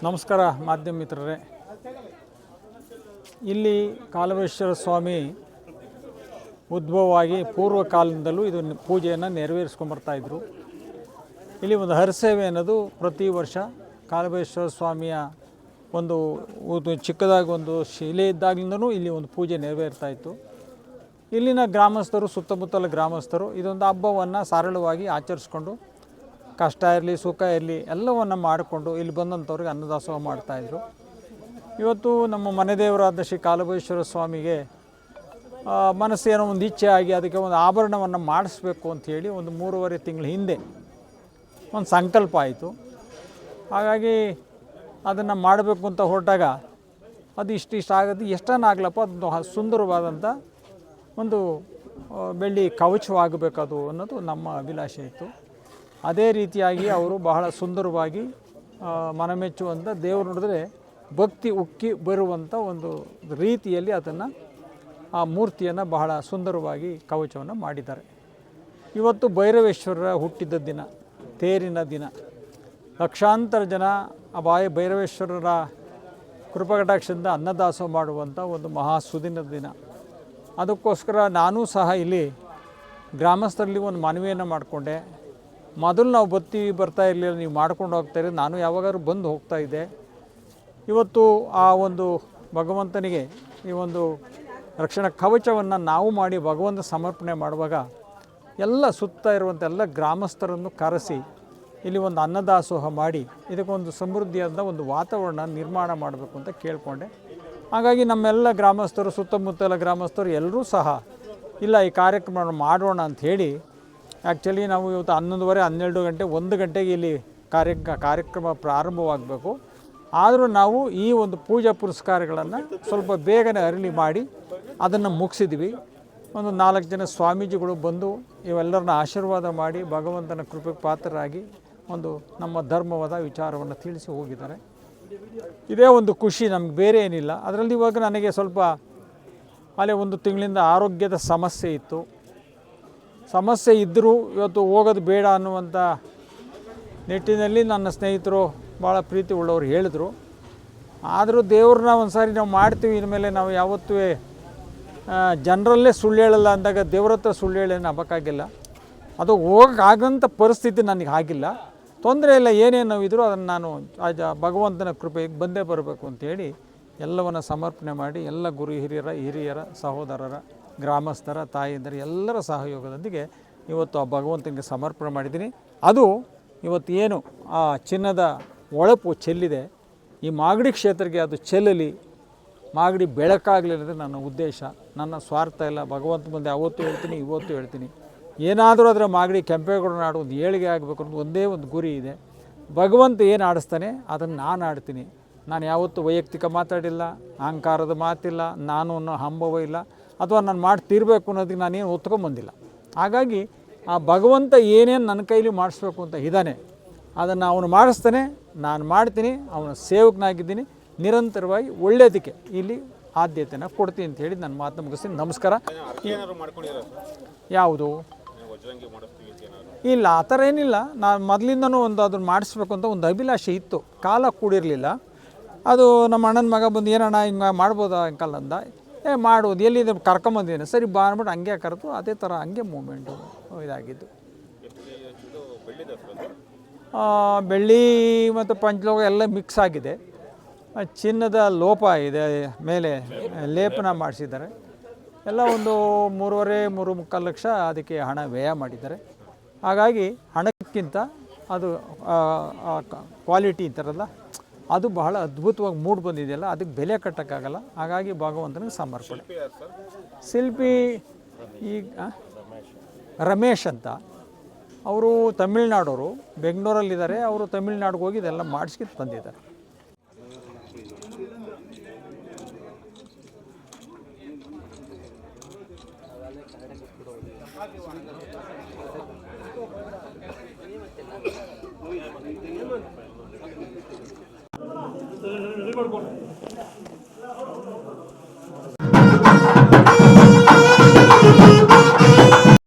ನಮಸ್ಕಾರ ಮಾಧ್ಯಮ ಮಿತ್ರರೇ. ಇಲ್ಲಿ ಕಾಲಭೈರವೇಶ್ವರ ಸ್ವಾಮಿ ಉದ್ಭವವಾಗಿ ಪೂರ್ವ ಕಾಲದಿಂದಲೂ ಇದು ಪೂಜೆಯನ್ನು ನೆರವೇರಿಸ್ಕೊಂಬರ್ತಾಯಿದ್ರು. ಇಲ್ಲಿ ಒಂದು ಹರಸೇವೆ ಅನ್ನೋದು ಪ್ರತಿ ವರ್ಷ ಕಾಲಭೈರವೇಶ್ವರ ಸ್ವಾಮಿಯ ಒಂದು ಚಿಕ್ಕದಾಗಿ ಒಂದು ಶಿಲೆ ಇದ್ದಾಗಲಿಂದನೂ ಇಲ್ಲಿ ಒಂದು ಪೂಜೆ ನೆರವೇರ್ತಾಯಿತ್ತು. ಇಲ್ಲಿನ ಗ್ರಾಮಸ್ಥರು, ಸುತ್ತಮುತ್ತಲ ಗ್ರಾಮಸ್ಥರು ಇದೊಂದು ಹಬ್ಬವನ್ನು ಸರಳವಾಗಿ ಆಚರಿಸ್ಕೊಂಡು ಕಷ್ಟ ಇರಲಿ ಸುಖ ಇರಲಿ ಎಲ್ಲವನ್ನು ಮಾಡಿಕೊಂಡು ಇಲ್ಲಿ ಬಂದಂಥವ್ರಿಗೆ ಅನ್ನದಾಸೋಹ ಮಾಡ್ತಾಯಿದ್ರು. ಇವತ್ತು ನಮ್ಮ ಮನೆ ದೇವರಾದ ಶ್ರೀ ಕಾಲಭೈರವೇಶ್ವರ ಸ್ವಾಮಿಗೆ ಮನಸ್ಸೇನೋ ಒಂದು ಇಚ್ಛೆ ಆಗಿ ಅದಕ್ಕೆ ಒಂದು ಆಭರಣವನ್ನು ಮಾಡಿಸ್ಬೇಕು ಅಂಥೇಳಿ ಒಂದು 3.5 ತಿಂಗಳ ಹಿಂದೆ ಒಂದು ಸಂಕಲ್ಪ ಆಯಿತು. ಹಾಗಾಗಿ ಅದನ್ನು ಮಾಡಬೇಕು ಅಂತ ಹೊರಟಾಗ ಅದು ಇಷ್ಟಿಷ್ಟ ಆಗೋದು ಎಷ್ಟನ್ನಾಗಲಪ್ಪ ಅದು ಸುಂದರವಾದಂಥ ಒಂದು ಬೆಳ್ಳಿ ಕವಚವಾಗಬೇಕದು ಅನ್ನೋದು ನಮ್ಮ ಅಭಿಲಾಷೆ ಇತ್ತು. ಅದೇ ರೀತಿಯಾಗಿ ಅವರು ಬಹಳ ಸುಂದರವಾಗಿ ಮನಮೆಚ್ಚುವಂಥ ದೇವರು ನೋಡಿದ್ರೆ ಭಕ್ತಿ ಉಕ್ಕಿ ಬರುವಂಥ ಒಂದು ರೀತಿಯಲ್ಲಿ ಅದನ್ನು ಆ ಮೂರ್ತಿಯನ್ನು ಬಹಳ ಸುಂದರವಾಗಿ ಕವಚವನ್ನು ಮಾಡಿದ್ದಾರೆ. ಇವತ್ತು ಭೈರವೇಶ್ವರರ ಹುಟ್ಟಿದ ದಿನ, ತೇರಿನ ದಿನ. ಲಕ್ಷಾಂತರ ಜನ ಆ ಭೈರವೇಶ್ವರರ ಕೃಪಕಟಾಕ್ಷದಿಂದ ಅನ್ನದಾಸೋಹ ಮಾಡುವಂಥ ಒಂದು ಮಹಾ ಸುದಿನದ ದಿನ. ಅದಕ್ಕೋಸ್ಕರ ನಾನೂ ಸಹ ಇಲ್ಲಿ ಗ್ರಾಮಸ್ಥರಲ್ಲಿ ಒಂದು ಮನವಿಯನ್ನು ಮಾಡಿಕೊಂಡೆ. ಮೊದಲು ನಾವು ಬರ್ತಾ ಇರಲಿಲ್ಲ, ನೀವು ಮಾಡ್ಕೊಂಡು ಹೋಗ್ತಾಯಿರಿ, ನಾನು ಯಾವಾಗಾದ್ರೂ ಬಂದು ಹೋಗ್ತಾಯಿದ್ದೆ. ಇವತ್ತು ಆ ಒಂದು ಭಗವಂತನಿಗೆ ಈ ಒಂದು ರಕ್ಷಣಾ ಕವಚವನ್ನು ನಾವು ಮಾಡಿ ಭಗವಂತ ಸಮರ್ಪಣೆ ಮಾಡುವಾಗ ಎಲ್ಲ ಸುತ್ತ ಇರುವಂಥ ಎಲ್ಲ ಗ್ರಾಮಸ್ಥರನ್ನು ಕರೆಸಿ ಇಲ್ಲಿ ಒಂದು ಅನ್ನದಾಸೋಹ ಮಾಡಿ ಇದಕ್ಕೊಂದು ಸಮೃದ್ಧಿಯಾದ ಒಂದು ವಾತಾವರಣ ನಿರ್ಮಾಣ ಮಾಡಬೇಕು ಅಂತ ಕೇಳಿಕೊಂಡೆ. ಹಾಗಾಗಿ ನಮ್ಮೆಲ್ಲ ಗ್ರಾಮಸ್ಥರು, ಸುತ್ತಮುತ್ತಲ ಗ್ರಾಮಸ್ಥರು ಎಲ್ಲರೂ ಸಹ ಇಲ್ಲ ಈ ಕಾರ್ಯಕ್ರಮ ಮಾಡೋಣ ಅಂಥೇಳಿ ಆ್ಯಕ್ಚುಲಿ ನಾವು ಇವತ್ತು 11:30, 12 ಗಂಟೆ, 1 ಗಂಟೆಗೆ ಇಲ್ಲಿ ಕಾರ್ಯಕ್ರಮ ಪ್ರಾರಂಭವಾಗಬೇಕು. ಆದರೂ ನಾವು ಈ ಒಂದು ಪೂಜಾ ಪುರಸ್ಕಾರಗಳನ್ನು ಸ್ವಲ್ಪ ಬೇಗನೆ ಅರಳಿ ಮಾಡಿ ಅದನ್ನು ಮುಗಿಸಿದ್ವಿ. ಒಂದು 4 ಜನ ಸ್ವಾಮೀಜಿಗಳು ಬಂದು ಇವೆಲ್ಲರನ್ನ ಆಶೀರ್ವಾದ ಮಾಡಿ ಭಗವಂತನ ಕೃಪೆಗೆ ಪಾತ್ರರಾಗಿ ಒಂದು ನಮ್ಮ ಧರ್ಮವಾದ ವಿಚಾರವನ್ನು ತಿಳಿಸಿ ಹೋಗಿದ್ದಾರೆ. ಇದೇ ಒಂದು ಖುಷಿ, ನಮ್ಗೆ ಬೇರೆ ಏನಿಲ್ಲ. ಅದರಲ್ಲಿ ಇವಾಗ ನನಗೆ ಸ್ವಲ್ಪ ಅಲ್ಲೇ 1 ತಿಂಗಳಿಂದ ಆರೋಗ್ಯದ ಸಮಸ್ಯೆ ಇತ್ತು. ಸಮಸ್ಯೆ ಇದ್ದರೂ ಇವತ್ತು ಹೋಗೋದು ಬೇಡ ಅನ್ನುವಂಥ ನಿಟ್ಟಿನಲ್ಲಿ ನನ್ನ ಸ್ನೇಹಿತರು ಭಾಳ ಪ್ರೀತಿ ಉಳ್ಳವರು ಹೇಳಿದರು. ಆದರೂ ದೇವ್ರನ್ನ ಒಂದು ಸಾರಿ ನಾವು ಮಾಡ್ತೀವಿ, ಇನ್ಮೇಲೆ ನಾವು ಯಾವತ್ತೂ ಜನರಲ್ಲೇ ಸುಳ್ಳು ಹೇಳಲ್ಲ ಅಂದಾಗ ದೇವ್ರ ಹತ್ರ ಸುಳ್ಳು ಹೇಳಿ ನಂಬಕ್ಕಾಗಿಲ್ಲ. ಅದು ಹೋಗೋಕ್ಕಾಗಂಥ ಪರಿಸ್ಥಿತಿ ನನಗೆ ಆಗಿಲ್ಲ. ತೊಂದರೆ ಇಲ್ಲ, ಏನೇನು ನೋವಿದ್ರೂ ಅದನ್ನು ನಾನು ಭಗವಂತನ ಕೃಪೆಗೆ ಬಂದೇ ಬರಬೇಕು ಅಂಥೇಳಿ ಎಲ್ಲವನ್ನು ಸಮರ್ಪಣೆ ಮಾಡಿ ಎಲ್ಲ ಗುರು ಹಿರಿಯರ ಸಹೋದರರ, ಗ್ರಾಮಸ್ಥರ, ತಾಯಿಯಂದರ ಎಲ್ಲರ ಸಹಯೋಗದೊಂದಿಗೆ ಇವತ್ತು ಆ ಭಗವಂತನಿಗೆ ಸಮರ್ಪಣೆ ಮಾಡಿದ್ದೀನಿ. ಅದು ಇವತ್ತು ಏನು ಆ ಚಿನ್ನದ ಹೊಳಪು ಚೆಲ್ಲಿದೆ, ಈ ಮಾಗಡಿ ಕ್ಷೇತ್ರಕ್ಕೆ ಅದು ಚೆಲ್ಲಲಿ, ಮಾಗಡಿ ಬೆಳಕಾಗಲಿ ಅನ್ನೋದು ನನ್ನ ಉದ್ದೇಶ. ನನ್ನ ಸ್ವಾರ್ಥ ಇಲ್ಲ. ಭಗವಂತ ಮುಂದೆ ಅವತ್ತು ಹೇಳ್ತೀನಿ, ಇವತ್ತು ಹೇಳ್ತೀನಿ, ಏನಾದರೂ ಅದರ ಮಾಗಡಿ ಕೆಂಪೇಗೌಡ ನಾಡು ಒಂದು ಏಳಿಗೆ ಆಗಬೇಕು ಅನ್ನೋದು ಒಂದೇ ಒಂದು ಗುರಿ ಇದೆ. ಭಗವಂತ ಏನು ಆಡಿಸ್ತಾನೆ ಅದನ್ನು ನಾನು ಆಡ್ತೀನಿ. ನಾನು ಯಾವತ್ತೂ ವೈಯಕ್ತಿಕ ಮಾತಾಡಿಲ್ಲ, ಅಹಂಕಾರದ ಮಾತಿಲ್ಲ, ನಾನು ಅನ್ನೋ ಹಂಬವ ಇಲ್ಲ, ಅಥವಾ ನಾನು ಮಾಡಿ ತೀರಬೇಕು ಅನ್ನೋದಕ್ಕೆ ನಾನೇನು ಒತ್ಕೊಂಬಂದಿಲ್ಲ. ಹಾಗಾಗಿ ಆ ಭಗವಂತ ಏನೇನು ನನ್ನ ಕೈಲಿ ಮಾಡಿಸ್ಬೇಕು ಅಂತ ಇದ್ದಾನೆ ಅದನ್ನು ಅವನು ಮಾಡಿಸ್ತಾನೆ, ನಾನು ಮಾಡ್ತೀನಿ, ಅವನ ಸೇವಕನಾಗಿದ್ದೀನಿ. ನಿರಂತರವಾಗಿ ಒಳ್ಳೆಯದಕ್ಕೆ ಇಲ್ಲಿ ಆದ್ಯತೆಯನ್ನು ಕೊಡ್ತೀನಿ ಅಂತ ಹೇಳಿ ನನ್ನ ಮಾತನ್ನು ಮುಗಿಸ್ತೀನಿ. ನಮಸ್ಕಾರ. ಯಾವುದು ಇಲ್ಲ, ಆ ಥರ ಏನಿಲ್ಲ. ನಾನು ಮೊದಲಿಂದನೂ ಅದನ್ನು ಮಾಡಿಸ್ಬೇಕು ಅಂತ ಒಂದು ಅಭಿಲಾಷೆ ಇತ್ತು. ಕಾಲ ಕೂಡಿರಲಿಲ್ಲ. ಅದು ನಮ್ಮ ಅಣ್ಣನ ಮಗ ಬಂದು ಏನಣ್ಣ ಹಿಂಗೆ ಮಾಡ್ಬೋದಾ ಅಂಕಲ್ ಅಂದ. ಮಾಡೋದು ಎಲ್ಲಿದೆ ಕರ್ಕೊಂಬಂದಿದ್ದೇನೆ, ಸರಿ ಬಾ ಅಂದ್ಬಿಟ್ಟು ಹಂಗೆ ಕರೆದು ಅದೇ ಥರ ಹಂಗೆ ಮೂಮೆಂಟು ಇದಾಗಿದ್ದು. ಬೆಳ್ಳಿ ಮತ್ತು ಪಂಚಲೋಹ ಎಲ್ಲ ಮಿಕ್ಸ್ ಆಗಿದೆ. ಚಿನ್ನದ ಲೋಪ ಇದೆ, ಮೇಲೆ ಲೇಪನ ಮಾಡಿಸಿದ್ದಾರೆ. ಎಲ್ಲ ಒಂದು 3.5-3.25 ಲಕ್ಷ ಅದಕ್ಕೆ ಹಣ ವ್ಯಯ ಮಾಡಿದ್ದಾರೆ. ಹಾಗಾಗಿ ಹಣಕ್ಕಿಂತ ಅದು ಕ್ವಾಲಿಟಿ ಅಂತಾರಲ್ಲ, ಅದು ಬಹಳ ಅದ್ಭುತವಾಗಿ ಮೂಡಿ ಬಂದಿದೆಯಲ್ಲ, ಅದಕ್ಕೆ ಬೆಲೆ ಕಟ್ಟೋಕ್ಕಾಗಲ್ಲ. ಹಾಗಾಗಿ ಭಗವಂತನಿಗೆ ಸಮರ್ಪಣೆ. ಶಿಲ್ಪಿ ಈಗ ರಮೇಶ್ ಅಂತ, ಅವರು ತಮಿಳ್ನಾಡವರು, ಬೆಂಗಳೂರಲ್ಲಿದ್ದಾರೆ. ಅವರು ತಮಿಳ್ನಾಡಿಗೆ ಹೋಗಿ ಇದೆಲ್ಲ ಮಾಡಿಸ್ಕಿಟ್ಟು ಬಂದಿದ್ದಾರೆ. ರೆಡಿ ಮಾಡ್ಕೊಂಡು